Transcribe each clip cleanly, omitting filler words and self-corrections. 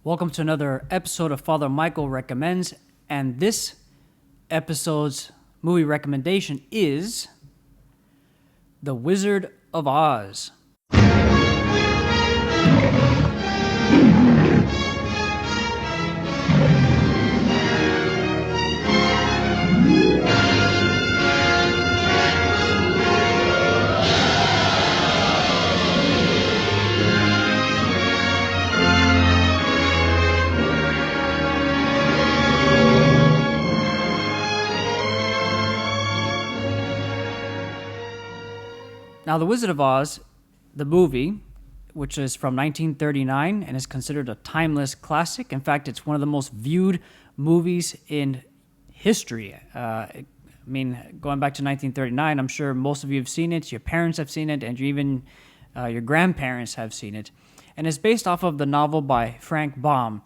Welcome to another episode of Father Michael Recommends, and this episode's movie recommendation is The Wizard of Oz. Now, The Wizard of Oz, the movie, which is from 1939 and is considered a timeless classic. In fact, it's one of the most viewed movies in history. Going back to 1939, I'm sure most of you have seen it, your parents have seen it, and even your grandparents have seen it. And it's based off of the novel by Frank Baum.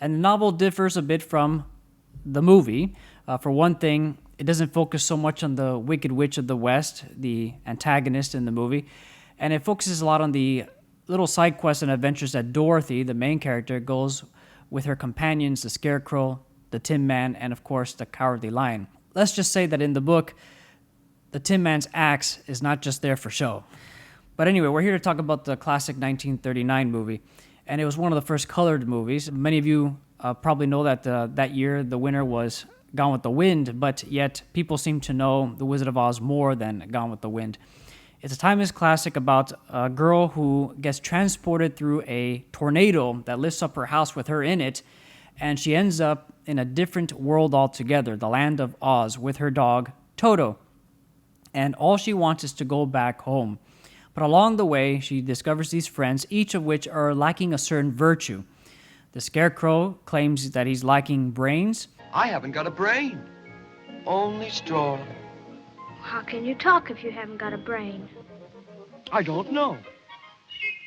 And the novel differs a bit from the movie. For one thing, it doesn't focus so much on the Wicked Witch of the West, the antagonist in the movie, and it focuses a lot on the little side quests and adventures that Dorothy, the main character, goes with her companions, the Scarecrow, the Tin Man, and of course the Cowardly Lion. Let's just say that in the book, the Tin Man's axe is not just there for show. But anyway, we're here to talk about the classic 1939 movie, and it was one of the first colored movies. Many of you probably know that that year the winner was Gone with the Wind, but yet people seem to know The Wizard of Oz more than Gone with the Wind. It's a timeless classic about a girl who gets transported through a tornado that lifts up her house with her in it, and she ends up in a different world altogether, the land of Oz, with her dog, Toto. And all she wants is to go back home. But along the way, she discovers these friends, each of which are lacking a certain virtue. The Scarecrow claims that he's lacking brains. I haven't got a brain, only straw. How can you talk if you haven't got a brain? I don't know.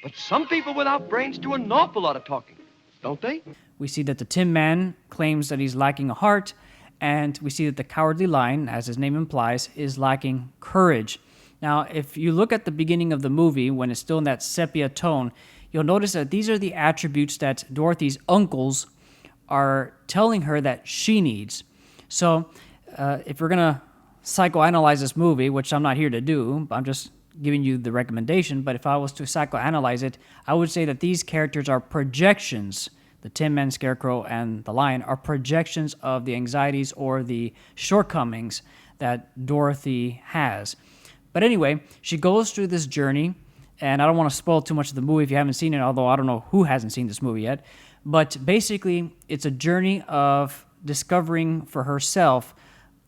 But some people without brains do an awful lot of talking, don't they? We see that the Tin Man claims that he's lacking a heart, and we see that the Cowardly Lion, as his name implies, is lacking courage. Now, if you look at the beginning of the movie, when it's still in that sepia tone, you'll notice that these are the attributes that Dorothy's uncles are telling her that she needs. So if we're going to psychoanalyze this movie, which I'm not here to do, I'm just giving you the recommendation, but if I was to psychoanalyze it, I would say that these characters are projections. The Tin Man, Scarecrow, and the Lion are projections of the anxieties or the shortcomings that Dorothy has. But anyway, she goes through this journey, and I don't want to spoil too much of the movie if you haven't seen it, although I don't know who hasn't seen this movie yet. But basically, it's a journey of discovering for herself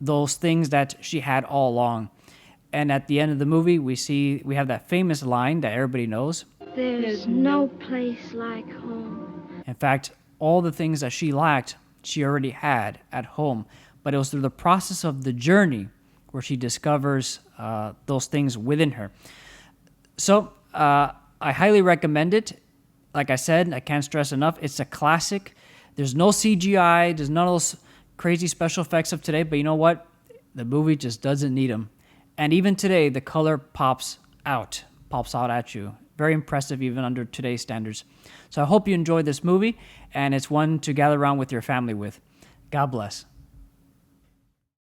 those things that she had all along. And at the end of the movie, we have that famous line that everybody knows. There's no place like home. In fact, all the things that she lacked, she already had at home. But it was through the process of the journey where she discovers those things within her. So I highly recommend it. Like I said, I can't stress enough, it's a classic. There's no CGI, there's none of those crazy special effects of today, but you know what? The movie just doesn't need them. And even today, the color pops out at you. Very impressive even under today's standards. So I hope you enjoyed this movie, and it's one to gather around with your family with. God bless.